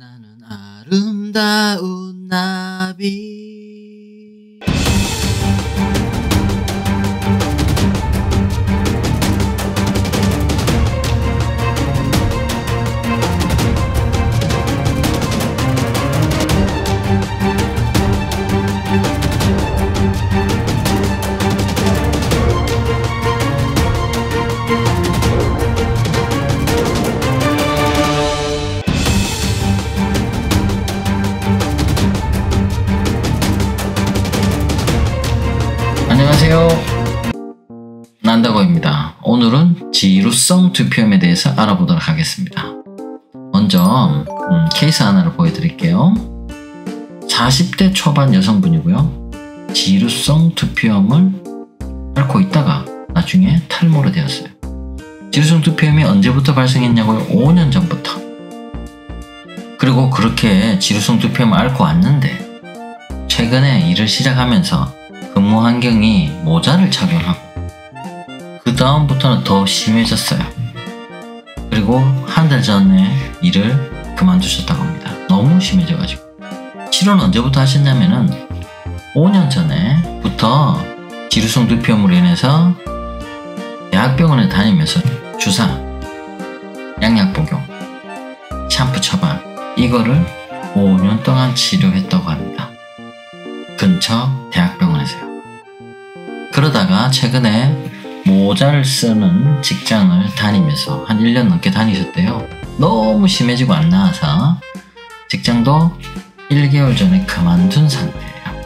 나는 아름다운 나비. 안녕하세요, 난다고입니다. 오늘은 지루성 투표염에 대해서 알아보도록 하겠습니다. 먼저 케이스 하나를 보여드릴게요. 40대 초반 여성분이고요. 지루성 투표염을 앓고 있다가 나중에 탈모로 되었어요. 지루성 투표염이 언제부터 발생했냐고요? 5년 전부터. 그리고 그렇게 지루성 투표염을 앓고 왔는데 최근에 일을 시작하면서 근무 환경이 모자를 착용하고 그 다음부터는 더 심해졌어요. 그리고 한 달 전에 일을 그만두셨다고 합니다. 너무 심해져가지고. 치료는 언제부터 하셨냐면은 5년 전에부터 지루성 투표염으로 인해서 대학병원에 다니면서 주사, 양약 복용, 샴푸 처방 이거를 5년 동안 치료했다고 합니다. 근처 대학병원에서요. 그러다가 최근에 모자를 쓰는 직장을 다니면서 한 1년 넘게 다니셨대요. 너무 심해지고 안 나와서 직장도 1개월 전에 그만둔 상태예요.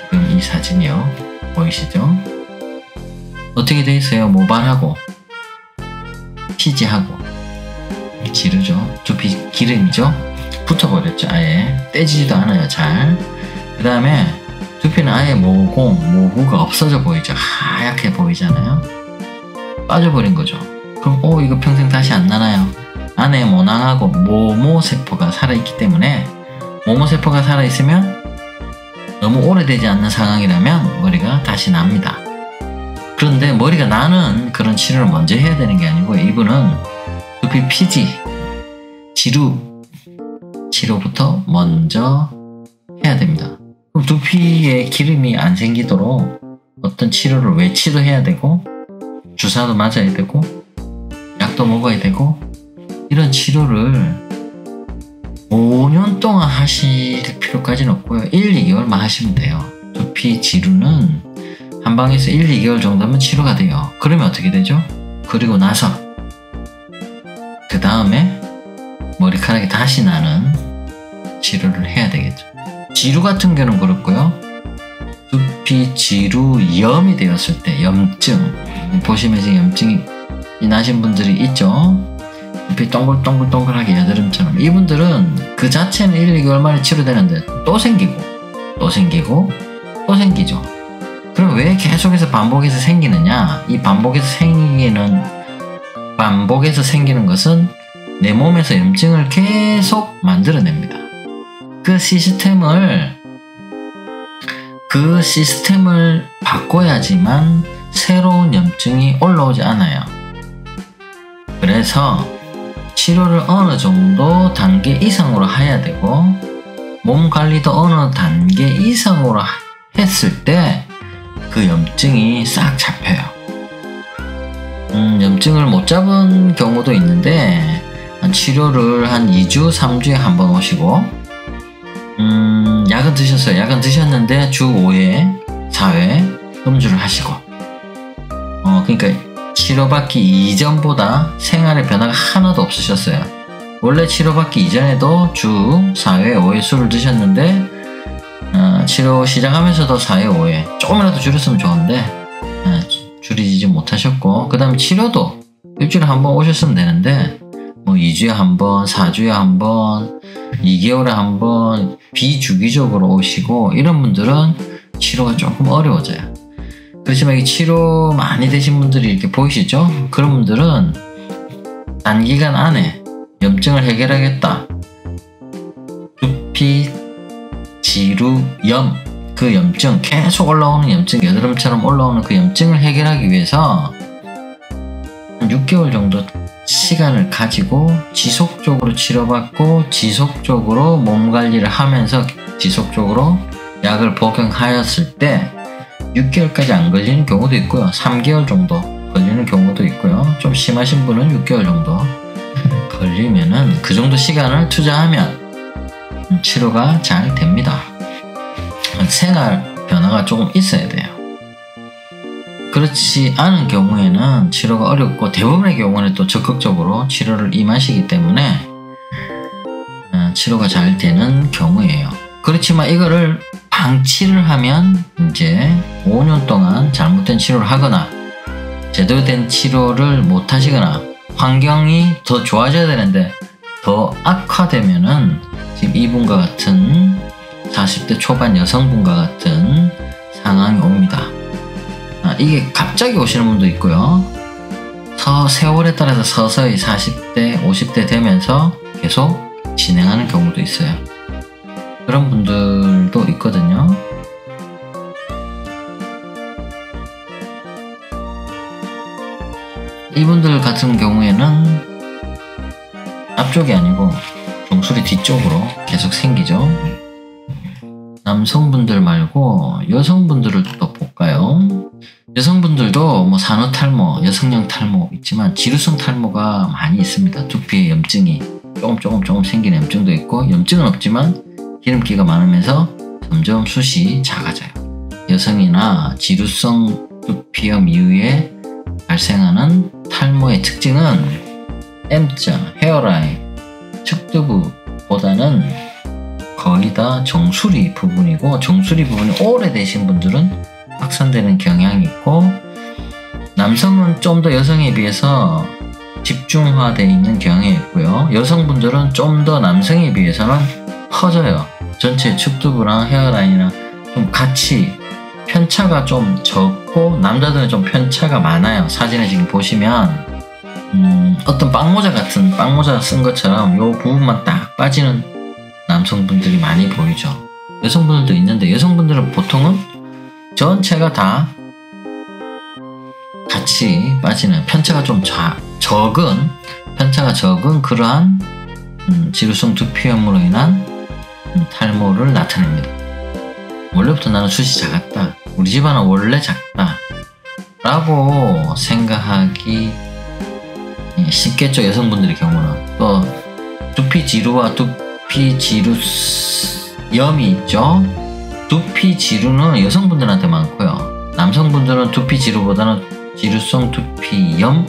지금 이 사진이요. 보이시죠? 어떻게 돼 있어요? 모발하고 피지하고 지르죠. 두피 기름이죠. 붙어버렸죠. 아예 떼지지도 않아요. 잘. 그 다음에 두피는 아예 모구가 없어져 보이죠. 하얗게 보이잖아요. 빠져버린 거죠. 그럼 이거 평생 다시 안 나나요? 안에 모낭하고 모모세포가 살아있기 때문에 모모세포가 살아있으면 너무 오래되지 않는 상황이라면 머리가 다시 납니다. 그런데 머리가 나는 그런 치료를 먼저 해야 되는 게 아니고 이분은 두피 피지, 지루 치료부터 먼저 해야 됩니다. 그럼 두피에 기름이 안 생기도록 어떤 치료를 외치도 해야 되고 주사도 맞아야 되고 약도 먹어야 되고 이런 치료를 5년 동안 하실 필요까지는 없고요. 1, 2개월만 하시면 돼요. 두피 지루는 한 방에서 1, 2개월 정도면 치료가 돼요. 그러면 어떻게 되죠? 그리고 나서 그 다음에 머리카락이 다시 나는 치료를 해야 되겠죠. 지루 같은 경우는 그렇고요. 두피 지루염이 되었을 때 염증 보시면 지금 염증이 나신 분들이 있죠. 두피 동글동글동글하게 여드름처럼 이분들은 그 자체는 1, 2개월 만에 치료되는데 또 생기고 또 생기고 또 생기죠. 그럼 왜 계속해서 반복해서 생기느냐? 이 반복해서 생기는 것은 내 몸에서 염증을 계속 만들어냅니다. 그 시스템을 바꿔야지만 새로운 염증이 올라오지 않아요. 그래서 치료를 어느 정도 단계 이상으로 해야 되고 몸 관리도 어느 단계 이상으로 했을 때 그 염증이 싹 잡혀요. 염증을 못 잡은 경우도 있는데 치료를 한 2주, 3주에 한 번 오시고 약은 드셨어요. 약은 드셨는데 주 5회, 4회 음주를 하시고 그러니까 치료받기 이전보다 생활의 변화가 하나도 없으셨어요. 원래 치료받기 이전에도 주 4회, 5회 술을 드셨는데 치료 시작하면서도 4회, 5회 조금이라도 줄였으면 좋은데 줄이지 못하셨고 그 다음에 치료도 일주일에 한 번 오셨으면 되는데 2주에 한 번, 4주에 한 번, 2개월에 한 번 비주기적으로 오시고 이런 분들은 치료가 조금 어려워져요. 그렇지만 이 치료 많이 되신 분들이 이렇게 보이시죠? 그런 분들은 단기간 안에 염증을 해결하겠다. 두피 지루염, 그 염증, 계속 올라오는 염증, 여드름처럼 올라오는 그 염증을 해결하기 위해서 한 6개월 정도 시간을 가지고 지속적으로 치료받고 지속적으로 몸 관리를 하면서 지속적으로 약을 복용하였을 때 6개월까지 안 걸리는 경우도 있고요. 3개월 정도 걸리는 경우도 있고요. 좀 심하신 분은 6개월 정도 걸리면은 그 정도 시간을 투자하면 치료가 잘 됩니다. 생활 변화가 조금 있어야 돼요. 그렇지 않은 경우에는 치료가 어렵고 대부분의 경우는 또 적극적으로 치료를 임하시기 때문에 치료가 잘 되는 경우예요. 그렇지만 이거를 방치를 하면 이제 5년 동안 잘못된 치료를 하거나 제대로 된 치료를 못 하시거나 환경이 더 좋아져야 되는데 더 악화되면은 지금 이분과 같은 40대 초반 여성분과 같은 상황이 옵니다. 이게 갑자기 오시는 분도 있고요. 세월에 따라서 서서히 40대, 50대 되면서 계속 진행하는 경우도 있어요. 그런 분들도 있거든요. 이분들 같은 경우에는 앞쪽이 아니고 종소리 뒤쪽으로 계속 생기죠. 남성분들 말고 여성분들을 또 볼까요? 여성분들도 뭐 산후탈모, 여성형 탈모 있지만 지루성 탈모가 많이 있습니다. 두피에 염증이 조금 생기는 염증도 있고 염증은 없지만 기름기가 많으면서 점점 숱이 작아져요. 여성이나 지루성 두피염 이후에 발생하는 탈모의 특징은 M자, 헤어라인, 측두부보다는 거의 다 정수리 부분이고 정수리 부분이 오래되신 분들은 확산되는 경향이 있고 남성은 좀 더 여성에 비해서 집중화되어 있는 경향이 있고요. 여성분들은 좀 더 남성에 비해서는 퍼져요. 전체 측두부랑 헤어라인이랑 좀 같이 편차가 좀 적고 남자들은 좀 편차가 많아요. 사진에 지금 보시면 어떤 빵모자 쓴 것처럼 이 부분만 딱 빠지는 남성분들이 많이 보이죠. 여성분들도 있는데 여성분들은 보통은 전체가 다 같이 빠지는 편차가 좀 적은 그러한 지루성 두피염으로 인한 탈모를 나타냅니다. 원래부터 나는 숱이 작았다. 우리 집안은 원래 작다. 라고 생각하기 쉽겠죠. 여성분들의 경우는. 또 두피 지루와 두피 지루염이 있죠. 두피 지루는 여성분들한테 많고요. 남성분들은 두피 지루보다는 지루성 두피염,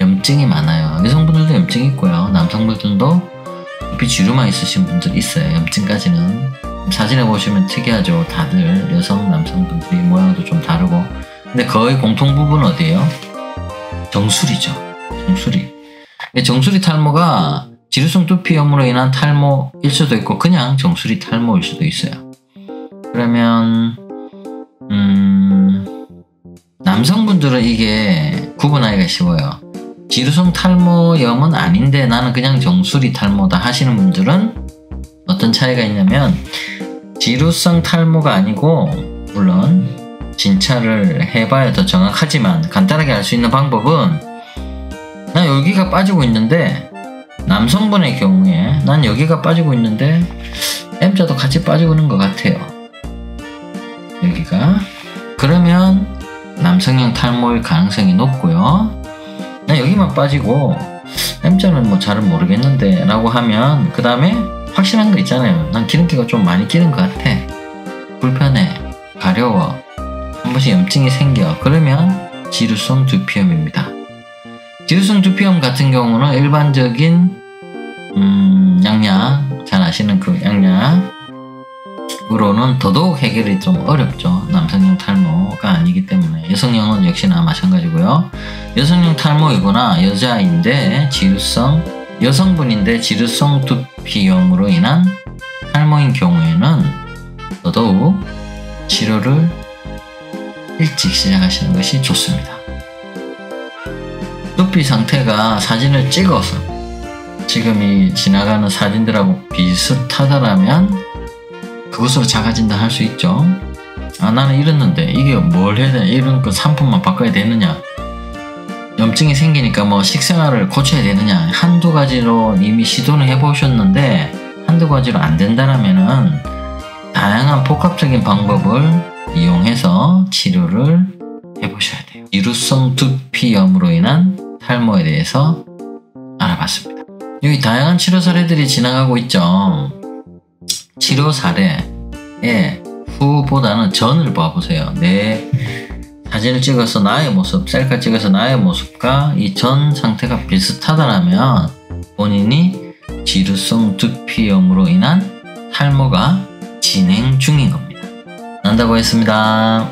염증이 많아요. 여성분들도 염증이 있고요. 남성분들도 두피 지루만 있으신 분들 있어요. 염증까지는. 사진에 보시면 특이하죠. 다들 여성, 남성분들이 모양도 좀 다르고. 근데 거의 공통 부분은 어디예요? 정수리죠. 정수리 탈모가 지루성 두피염으로 인한 탈모일 수도 있고 그냥 정수리 탈모일 수도 있어요. 그러면 남성분들은 이게 구분하기가 쉬워요. 지루성 탈모염은 아닌데 나는 그냥 정수리 탈모다 하시는 분들은 어떤 차이가 있냐면 지루성 탈모가 아니고 물론 진찰을 해봐야 더 정확하지만 간단하게 알 수 있는 방법은 난 여기가 빠지고 있는데 남성분의 경우에 난 여기가 빠지고 있는데 M자도 같이 빠지고 있는 것 같아요. 여기가. 그러면 남성형 탈모일 가능성이 높고요. 난 여기만 빠지고 M자는 뭐 잘은 모르겠는데 라고 하면 그 다음에 확실한 거 있잖아요. 난 기름기가 좀 많이 끼는 것 같아. 불편해. 가려워. 한 번씩 염증이 생겨. 그러면 지루성 두피염입니다. 지루성 두피염 같은 경우는 일반적인 양약, 잘 아시는 그 양약으로는 더더욱 해결이 좀 어렵죠. 남성형 탈모가 아니기 때문에. 여성형은 역시나 마찬가지고요. 여성형 탈모이거나 여성분인데 지루성 두피염으로 인한 탈모인 경우에는 더더욱 치료를 일찍 시작하시는 것이 좋습니다. 두피 상태가 사진을 찍어서 지금 이 지나가는 사진들하고 비슷하다라면 그것으로 작아진다 할 수 있죠. 아 나는 이랬는데 이게 뭘 해야 되냐, 이런 그 상품만 바꿔야 되느냐. 염증이 생기니까 뭐 식생활을 고쳐야 되느냐, 한두 가지로 이미 시도를 해보셨는데 한두 가지로 안 된다라면은 다양한 복합적인 방법을 이용해서 치료를 해보셔야 돼요. 지루성 두피염으로 인한 탈모에 대해서 알아봤습니다. 여기 다양한 치료 사례들이 지나가고 있죠. 치료 사례의 후보다는 전을 봐보세요. 내 사진을 찍어서 나의 모습, 셀카 찍어서 나의 모습과 이 전 상태가 비슷하다면 본인이 지루성 두피염으로 인한 탈모가 진행 중인 겁니다. 난다고 했습니다.